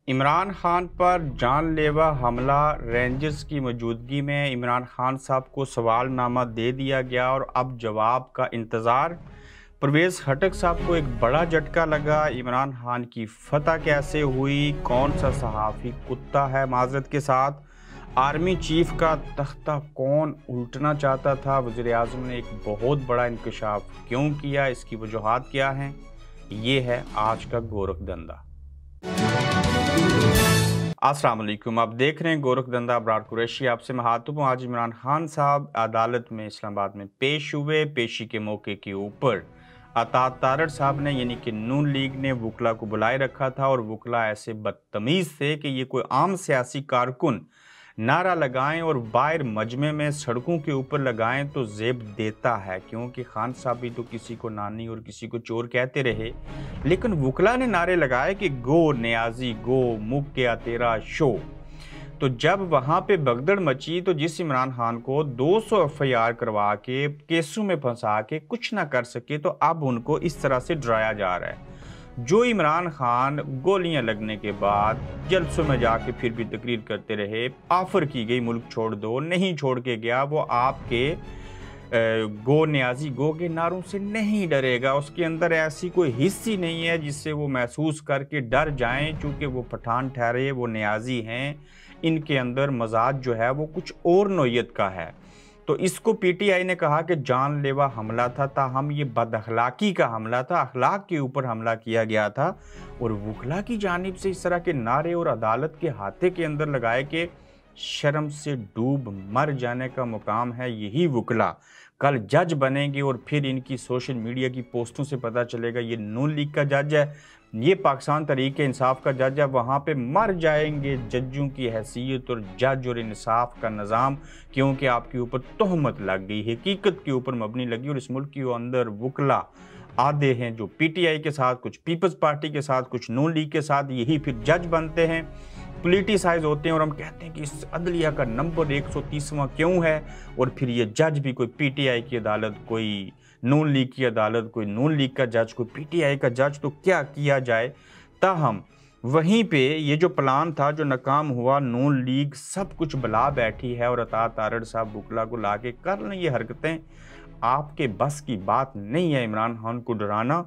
इमरान खान पर जानलेवा हमला, रेंजर्स की मौजूदगी में इमरान खान साहब को सवालनामा दे दिया गया और अब जवाब का इंतज़ार। परवेज़ खटक साहब को एक बड़ा झटका लगा। इमरान खान की फतह कैसे हुई, कौन सा सहाफ़ी कुत्ता है माजरत के साथ, आर्मी चीफ का तख्ता कौन उल्टना चाहता था, वज़ीर आज़म ने एक बहुत बड़ा इंकशाफ क्यों किया, इसकी वजूहात क्या हैं, ये है आज का गोरखधंधा। अस्सलाम वालेकुम, आप देख रहे हैं गोरखधंधा। अबरार कुरैशी आपसे मुखातिब हूँ। आज इमरान खान साहब अदालत में इस्लामाबाद में पेश हुए। पेशी के मौके के ऊपर अता तारड़ साहब ने यानी कि नून लीग ने वकला को बुलाए रखा था और वकला ऐसे बदतमीज़ थे कि ये कोई आम सियासी कारकुन नारा लगाएं और बाहर मजमे में सड़कों के ऊपर लगाएं तो जेब देता है, क्योंकि खान साहब भी तो किसी को नानी और किसी को चोर कहते रहे। लेकिन वकला ने नारे लगाए कि गो नियाजी गो, मुक गया तेरा शो। तो जब वहां पे भगदड़ मची तो जिस इमरान खान को 200 एफआईआर करवा के केसों में फंसा के कुछ ना कर सके, तो अब उनको इस तरह से डराया जा रहा है। जो इमरान खान गोलियां लगने के बाद जलसों में जाके फिर भी तकरीर करते रहे, ऑफर की गई मुल्क छोड़ दो, नहीं छोड़ के गया, वो आपके गो न्याजी गो के नारों से नहीं डरेगा। उसके अंदर ऐसी कोई हिस्सी नहीं है जिससे वो महसूस करके डर जाएं, चूँकि वो पठान ठहरे, वो न्याजी हैं, इनके अंदर मजाज जो है वो कुछ और नोयत का है। तो इसको पीटीआई ने कहा कि जानलेवा हमला था, ताहम ये बदअखलाकी का हमला था, अखलाक के ऊपर हमला किया गया था। और वकला की जानिब से इस तरह के नारे और अदालत के हाथे के अंदर लगाए कि शर्म से डूब मर जाने का मुकाम है यही वकला। कल जज बनेंगे और फिर इनकी सोशल मीडिया की पोस्टों से पता चलेगा ये नून लीग का जज है, ये पाकिस्तान तहरीक इंसाफ का जज है। वहाँ पे मर जाएंगे जजों की हैसियत और जज और इंसाफ का निज़ाम, क्योंकि आपके ऊपर तोहमत लग गई, हकीकत के ऊपर मबनी लगी। और इस मुल्क के अंदर वकला आधे हैं जो पीटीआई के साथ, कुछ पीपल्स पार्टी के साथ, कुछ नून लीग के साथ, यही फिर जज बनते हैं, पोलिटिसाइज होते हैं। और हम कहते हैं कि इस अदलिया का नंबर 130वां क्यों है, और फिर ये जज भी कोई पीटीआई की अदालत, कोई नून लीग की अदालत, कोई नून लीग का जज, कोई पीटीआई का जज, तो क्या किया जाए। ताहम वहीं पे ये जो प्लान था जो नाकाम हुआ, नून लीग सब कुछ बुला बैठी है और अता तारड़ साहब वकला को ला के कर लें ये हरकतें। आपके बस की बात नहीं है इमरान खान को डराना।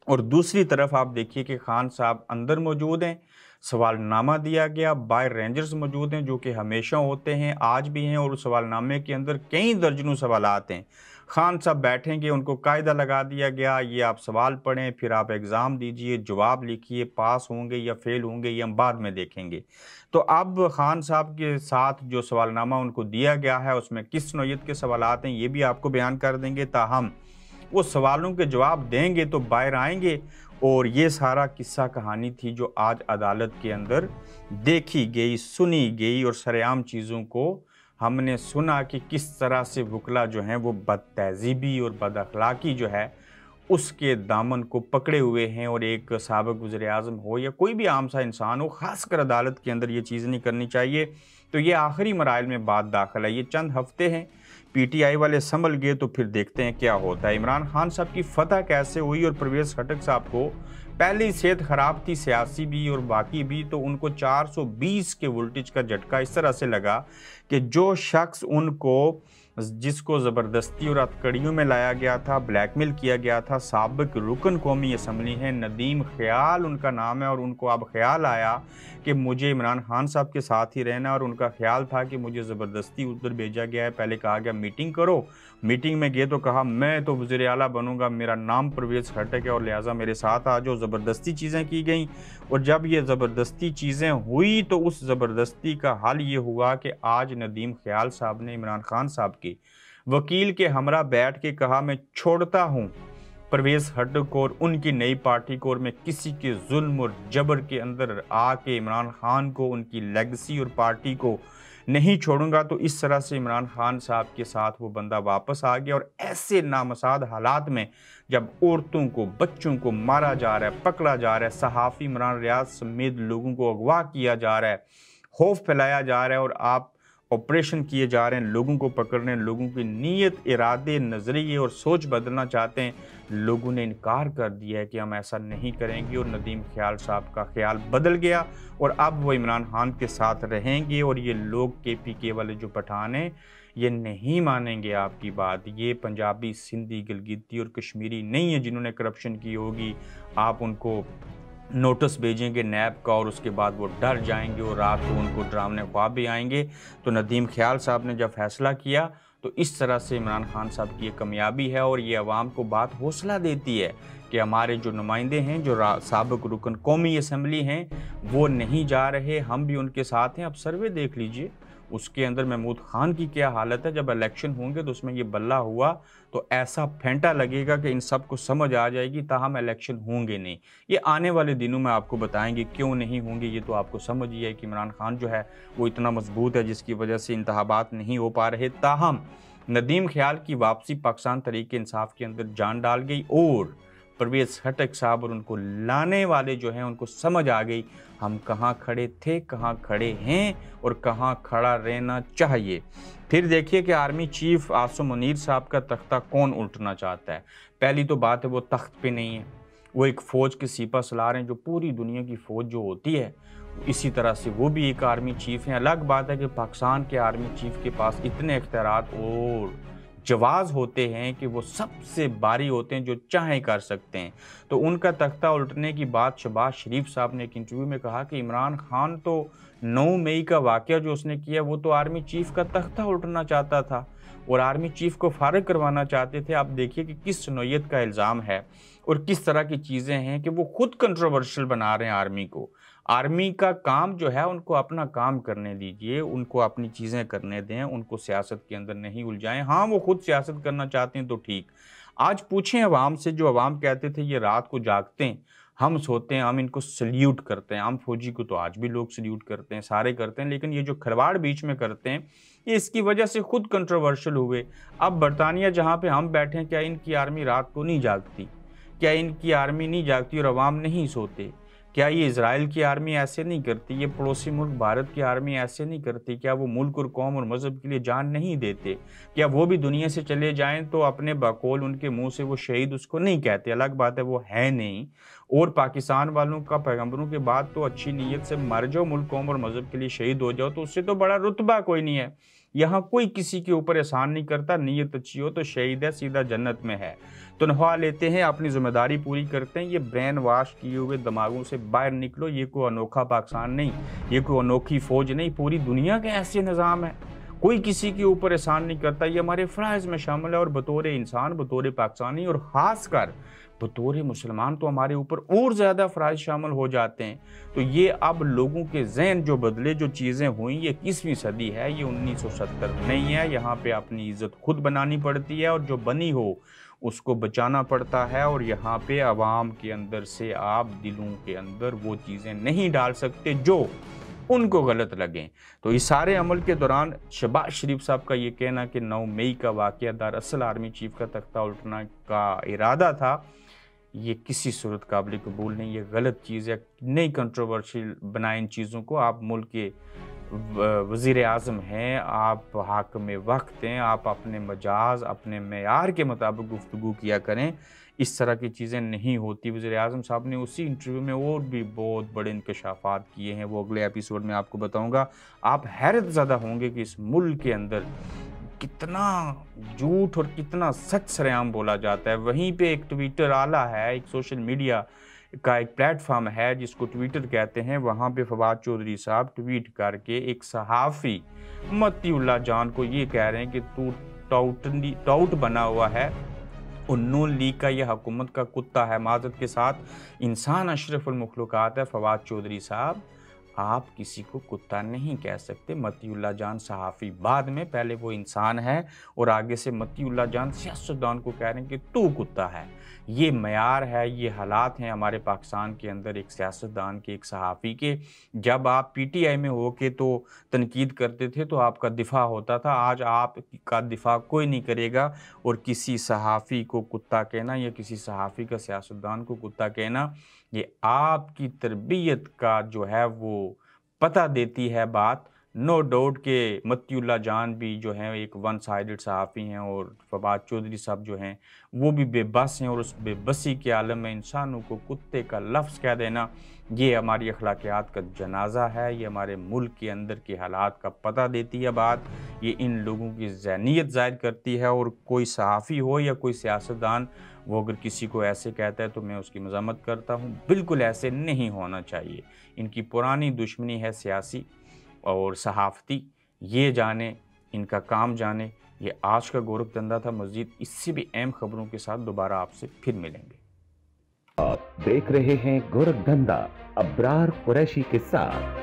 और दूसरी तरफ आप देखिए कि खान साहब अंदर मौजूद हैं, सवालनामा दिया गया, बाहर रेंजर्स मौजूद हैं जो कि हमेशा होते हैं, आज भी हैं, और उस सवालनामे के अंदर कई दर्जनों सवाल आते हैं। खान साहब बैठेंगे, उनको कायदा लगा दिया गया, ये आप सवाल पढ़ें, फिर आप एग्ज़ाम दीजिए, जवाब लिखिए, पास होंगे या फेल होंगे ये हम बाद में देखेंगे। तो अब खान साहब के साथ जो सवालनामा उनको दिया गया है उसमें किस नौयत के सवाल हैं ये भी आपको बयान कर देंगे। ताहम वो सवालों के जवाब देंगे तो बाहर आएंगे। और ये सारा किस्सा कहानी थी जो आज अदालत के अंदर देखी गई, सुनी गई, और सरेआम चीज़ों को हमने सुना कि किस तरह से वकला जो हैं वो बदतहज़ीबी और बदअखलाकी जो है उसके दामन को पकड़े हुए हैं। और एक साबिक़ वज़ीर आज़म हो या कोई भी आम सा इंसान हो, ख़ासकर अदालत के अंदर ये चीज़ नहीं करनी चाहिए। तो ये आखिरी मराइल में बात दाखिल है, ये चंद हफ्ते हैं, पीटीआई वाले संभल गए तो फिर देखते हैं क्या होता है। इमरान खान साहब की फतह कैसे हुई, और परवेज़ खटक साहब को पहली सेहत ख़राब थी, सियासी भी और बाकी भी, तो उनको 420 के वोल्टेज का झटका इस तरह से लगा कि जो शख्स उनको, जिसको ज़बरदस्ती और हथकड़ियों में लाया गया था, ब्लैकमेल किया गया था, साबिक़ रुकन कौमी असम्बली हैं, नदीम ख़याल उनका नाम है, और उनको अब ख़्याल आया कि मुझे इमरान खान साहब के साथ ही रहना, और उनका ख्याल था कि मुझे ज़बरदस्ती उधर भेजा गया है। पहले कहा गया मीटिंग करो, मीटिंग में गए तो कहा मैं तो वज़ीर आला बनूंगा, मेरा नाम परवेज़ खटक है और लिहाजा मेरे साथ आ जाओ। ज़बरदस्ती चीज़ें की गई, और जब ये ज़बरदस्ती चीज़ें हुई तो उस ज़बरदस्ती का हल ये हुआ कि आज नदीम ख़याल साहब ने इमरान खान साहब के वकील के हमरा बैठ के कहा मैं छोड़ता हूँ परवेज़ खटक को और उनकी नई पार्टी को, और मैं किसी के जुल्म और जबर के अंदर आके इमरान खान को, उनकी लेगेसी और पार्टी को नहीं छोड़ूंगा। तो इस तरह से इमरान खान साहब के साथ वो बंदा वापस आ गया। और ऐसे नामसाद हालात में जब औरतों को, बच्चों को मारा जा रहा है, पकड़ा जा रहा है, सहाफ़ी इमरान रियाज समेत लोगों को अगवा किया जा रहा है, खौफ फैलाया जा रहा है, और आप ऑपरेशन किए जा रहे हैं, लोगों को पकड़ रहे हैं, लोगों की नीयत, इरादे, नज़रिए और सोच बदलना चाहते हैं। लोगों ने इनकार कर दिया है कि हम ऐसा नहीं करेंगे और नदीम ख़याल साहब का ख़्याल बदल गया और अब वो इमरान खान के साथ रहेंगे। और ये लोग KPK वाले जो पठान हैं, ये नहीं मानेंगे आपकी बात। ये पंजाबी, सिंधी, गिलगिती और कश्मीरी नहीं है जिन्होंने करप्शन की होगी। आप उनको नोटिस भेजेंगे नैब का और उसके बाद वो डर जाएंगे और रात को उनको डरावने ख्वाब भी आएंगे। तो नदीम ख़याल साहब ने जब फैसला किया तो इस तरह से इमरान खान साहब की ये कामयाबी है और ये अवाम को बात हौसला देती है कि हमारे जो नुमाइंदे हैं, जो साबिक रुकन कौमी असम्बली हैं, वो नहीं जा रहे, हम भी उनके साथ हैं। अब सर्वे देख लीजिए, उसके अंदर महमूद खान की क्या हालत है। जब इलेक्शन होंगे तो उसमें ये बल्ला हुआ तो ऐसा फेंटा लगेगा कि इन सब को समझ आ जाएगी, ताहम इलेक्शन होंगे नहीं। ये आने वाले दिनों में आपको बताएंगे क्यों नहीं होंगे। ये तो आपको समझ ही है कि इमरान खान जो है वो इतना मजबूत है जिसकी वजह से इंतखाबात नहीं हो पा रहे। ताहम नदीम ख़याल की वापसी पाकिस्तान तहरीक इंसाफ के अंदर जान डाल गई और परवेज़ खटक साहब और उनको लाने वाले जो हैं उनको समझ आ गई हम कहाँ खड़े थे, कहाँ खड़े हैं और कहाँ खड़ा रहना चाहिए। फिर देखिए कि आर्मी चीफ आसिम मुनीर साहब का तख्ता कौन उल्टना चाहता है। पहली तो बात है वो तख्त पे नहीं है, वो एक फ़ौज के सिपा सलार हैं जो पूरी दुनिया की फ़ौज जो होती है इसी तरह से वो भी एक आर्मी चीफ हैं। अलग बात है कि पाकिस्तान के आर्मी चीफ के पास इतने इख्तियारात और जवाज़ होते हैं कि वो सबसे बारी होते हैं, जो चाहें कर सकते हैं। तो उनका तख्ता उल्टने की बात शहबाज शरीफ साहब ने एक इंटरव्यू में कहा कि इमरान खान तो 9 मई का वाक़या जो उसने किया वो तो आर्मी चीफ का तख्ता उल्टना चाहता था और आर्मी चीफ को फारिग करवाना चाहते थे। आप देखिए कि किस नौयत का इल्ज़ाम है और किस तरह की चीज़ें हैं कि वो खुद कंट्रोवर्शियल बना रहे हैं आर्मी को। आर्मी का काम जो है उनको अपना काम करने दीजिए, उनको अपनी चीज़ें करने दें, उनको सियासत के अंदर नहीं उलझाएं। हाँ, वो खुद सियासत करना चाहते हैं तो ठीक। आज पूछें अवाम से, जो अवाम कहते थे ये रात को जागते हैं, हम सोते हैं, हम इनको सल्यूट करते हैं। आम फौजी को तो आज भी लोग सल्यूट करते हैं, सारे करते हैं, लेकिन ये जो खिलवाड़ बीच में करते हैं ये इसकी वजह से खुद कंट्रोवर्शियल हुए। अब बरतानिया जहाँ पे हम बैठे हैं, क्या इनकी आर्मी रात को नहीं जागती? क्या इनकी आर्मी नहीं जागती और अवाम नहीं सोते? क्या ये इज़राइल की आर्मी ऐसे नहीं करती? ये पड़ोसी मुल्क भारत की आर्मी ऐसे नहीं करती? क्या वो मुल्क और कौम और मज़हब के लिए जान नहीं देते? क्या वो भी दुनिया से चले जाएं तो अपने बकौल उनके मुंह से वो शहीद उसको नहीं कहते? अलग बात है वो है नहीं। और पाकिस्तान वालों का पैगंबरों के बाद तो अच्छी नीयत से मर जाओ, मुल्क कौम और मज़हब के लिए शहीद हो जाओ, तो उससे तो बड़ा रुतबा कोई नहीं है। यहाँ कोई किसी के ऊपर एहसान नहीं करता, नीयत अच्छी हो तो शहीद है, सीधा जन्नत में है। तनख्वाह लेते हैं, अपनी जिम्मेदारी पूरी करते हैं। ये ब्रेन वाश किए हुए दिमागों से बाहर निकलो। ये कोई अनोखा पाकिस्तान नहीं, ये कोई अनोखी फ़ौज नहीं, पूरी दुनिया के ऐसे निज़ाम है। कोई किसी के ऊपर एहसान नहीं करता, ये हमारे फ़राइज़ में शामिल है। और बतौर इंसान, बतौर पाकिस्तानी और ख़ासकर बतौर मुसलमान तो हमारे ऊपर और ज़्यादा फ़राइज़ शामिल हो जाते हैं। तो ये अब लोगों के ज़हन जो बदले, जो चीज़ें हुई, ये 21वीं सदी है, ये 1970 नहीं है। यहाँ पे अपनी इज़्ज़त खुद बनानी पड़ती है और जो बनी हो उसको बचाना पड़ता है। और यहाँ पे आवाम के अंदर से आप दिलों के अंदर वो चीज़ें नहीं डाल सकते जो उनको गलत लगें। तो इस सारे अमल के दौरान शहबाज शरीफ साहब का ये कहना कि 9 मई का वाक़या दरअसल आर्मी चीफ का तख्ता उल्टना का इरादा था, ये किसी सूरत काबिल कबूल नहीं, ये गलत चीज़ है। नहीं कंट्रोवर्शियल बनाएं इन चीज़ों को। आप मुल्क के वज़ीर आज़म हैं, आप हाकिम वक्त हैं, आप अपने मजाज, अपने मेयार के मुताबिक गुफ्तगू किया करें। इस तरह की चीज़ें नहीं होती। वज़ीर आज़म साहब ने उसी इंटरव्यू में और भी बहुत बड़े इंकशाफात किए हैं, वो अगले एपिसोड में आपको बताऊँगा। आप हैरत ज़दा होंगे कि इस मुल्क के अंदर कितना झूठ और कितना सच सरेआम बोला जाता है। वहीं पे एक ट्विटर आला है, एक सोशल मीडिया का एक प्लेटफॉर्म है जिसको ट्विटर कहते हैं। वहाँ पे फवाद चौधरी साहब ट्वीट करके एक सहाफ़ी मतीउल्लाह जान को ये कह रहे हैं कि तू टाउट बना हुआ है और नून लीग का ये हुकूमत का कुत्ता है। माज़रत के साथ इंसान अशरफुल मखलूक़ात है। फवाद चौधरी साहब, आप किसी को कुत्ता नहीं कह सकते। मतीउल्लाह जान सहाफ़ी बाद में, पहले वो इंसान है और आगे से मतीउल्लाह जान सियासतदान को कह रहे हैं कि तू कुत्ता है। ये मयार है, ये हालात हैं हमारे पाकिस्तान के अंदर एक सियासतदान के, एक सहाफ़ी के। जब आप PTI में हो के तो तनकीद करते थे तो आपका दिफा होता था, आज आपका दिफा कोई नहीं करेगा। और किसी सहाफ़ी को कुत्ता कहना या किसी सहाफ़ी का सियासतदान को कुत्ता कहना, ये आपकी तरबियत का जो है वो पता देती है बात नो डाउट के मतीउल्लाह जान भी जो हैं एक वन साइडेड सहाफ़ी हैं और फवाद चौधरी साहब जो हैं वो भी बेबस हैं, और उस बेबसी के आलम में इंसानों को कुत्ते का लफ्ज़ कह देना, ये हमारी अखलाकियात का जनाज़ा है। ये हमारे मुल्क के अंदर के हालात का पता देती है बात। ये इन लोगों की ज़हनीत ज़ाहिर करती है, और कोई सहाफ़ी हो या कोई सियासतदान, वो अगर किसी को ऐसे कहता है तो मैं उसकी मज़म्मत करता हूँ। बिल्कुल ऐसे नहीं होना चाहिए। इनकी पुरानी दुश्मनी है सियासी और सहाफ़ती, ये जाने, इनका काम जाने। ये आज का गोरखधंधा था। मज़ीद इससे भी अहम खबरों के साथ दोबारा आपसे फिर मिलेंगे। आप देख रहे हैं गोरखधंधा अब्रार कुरैशी के साथ।